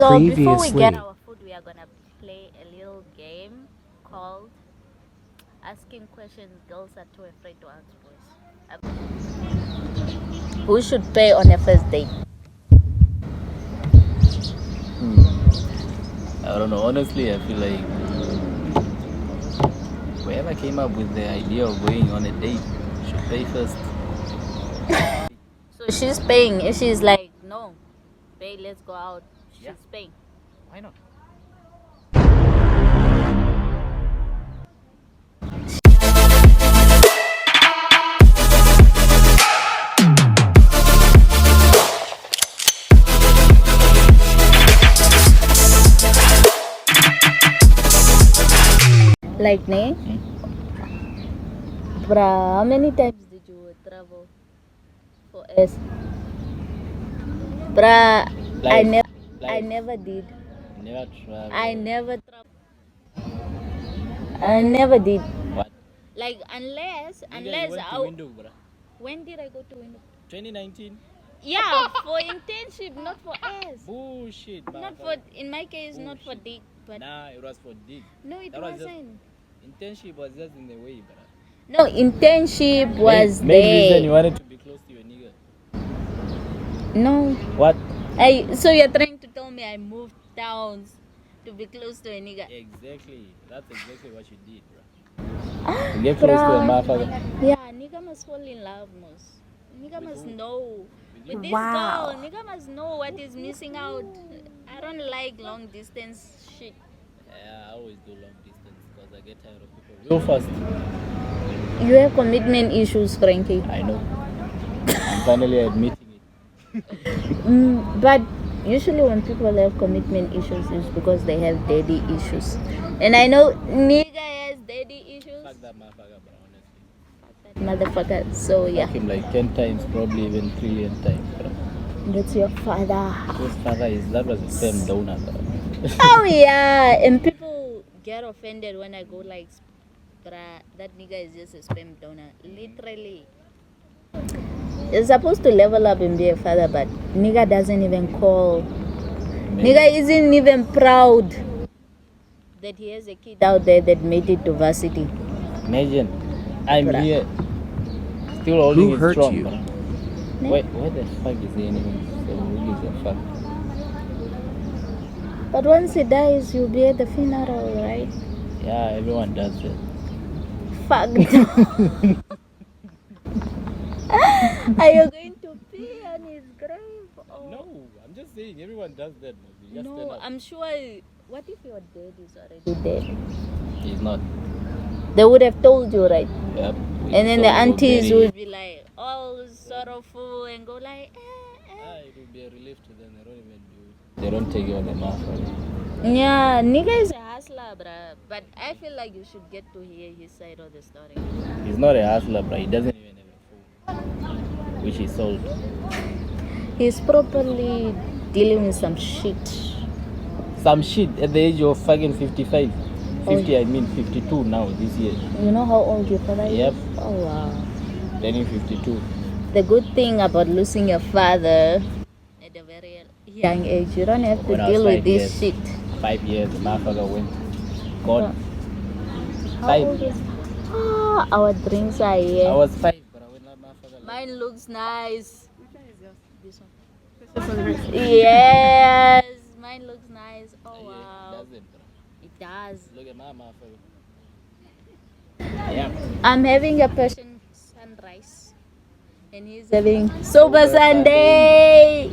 So before we get Previously. our food, we are gonna play a little game called asking questions girls are too afraid to ask boys. Who should pay on a first date? I don't know. Honestly, I feel like whoever came up with the idea of going on a date should pay first. So she's paying. If she's like, no, pay, let's go out. She's Yeah. paying. Why not? Like, ne? Bruh, how many times did you travel for us? Bruh, I never did. Never travel. I never traveled. I never did. What? Like, unless You went to I. window, bruh. When did I go to window? 2019. Yeah, for internship, not for us. Bullshit, Not for, in my case, not for Bullshit. dick, but Nah, it was for dig. no, it That was just- wasn't. Internship was just in the way, bruh. No, internship was Main reason you there. wanted to be close to your nigga. No, What? so you're trying to tell me I moved towns to be close to a nigga? Exactly. That's exactly what you did, bruh. To get close to a Bruh. motherfucker. Yeah, nigga must fall in love, most. Nigga must who? know. With this Wow. girl, nigga must know what is missing out. I don't like long distance shit. Yeah, I always do long distance because I get tired of people real fast. You have commitment issues, Frankie. I know. I'm finally admitting it. But usually when people have commitment issues, it's because they have daddy issues. And I know nigga has daddy issues. Fuck that motherfucker, bro, honestly. That motherfucker. So yeah, Fuck him like 10 times, probably even trillion times, bro. that's your father. His father that was the same donor, bro. Oh yeah, and people get offended when I go like, bruh, that nigga is just a spam donor. Literally. You're supposed to level up and be a father, but nigga doesn't even call. Nigga isn't even proud that he has a kid out there that made it to varsity. Imagine, I'm Bruh. here, still holding Who it hurt strong, you? bro. Ne? Where the fuck is he anyway? So who gives a fuck? But once he dies, you'll be at the funeral, right? Yeah, everyone does that. Fuck. Are you going to pee on his grave? Or? No, I'm just saying everyone does that. Man. You just stand No, up. I'm sure. What if your dad is already dead? He's not. They would have told you, right? Yep. And then the aunties would be like all sorrowful and go like, It will be a relief to them. They don't even do it. They don't take you on the mouth. Yeah, nigga is a hustler, bruh. But I feel like you should get to hear his side of the story. He's not a hustler, bro. He doesn't even have a phone, which he sold. He's properly dealing with some shit. Some shit at the age of fucking 55. 50, I mean 52 now this year. You know how old your father is? Yep. Oh wow. Turning 52. The good thing about losing your father at a very young age, you don't have to When I was deal with 5 this years. shit. 5 years, the motherfucker went. Gone. How 5. old is? Ah, our drinks are here. I was 5, but I went that motherfucker. Like, Mine looks nice. Which one is yours? This one. Christopher Rich. Yes, mine looks nice. Oh yeah, wow, that's it, bro. it does. Look at my motherfucker. Yeah. I'm having a Persian sunrise, and he's having Sober Sunday.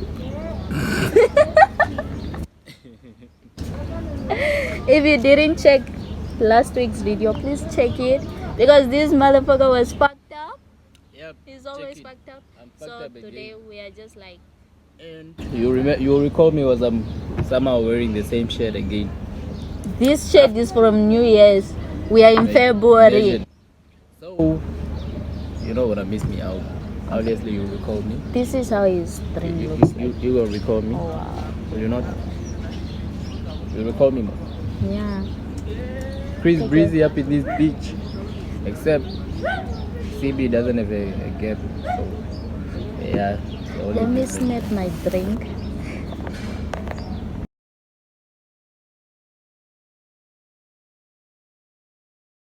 If you didn't check last week's video, please check it because this motherfucker was fucked up. Yep. He's always check it. fucked up. I'm fucked So up again. today we are just like, And you'll recall me was somehow wearing the same shirt again. this shit is from New Year's. We are in Like, February. legend. So you know what, I miss me out. Obviously you recall me. This is how his string You, looks you, like. you will recall me. Oh wow. Will you not? You recall me more. Yeah. Chris Okay. breezy up in this beach. Except CB doesn't have a gap. So yeah. Let me snap my drink.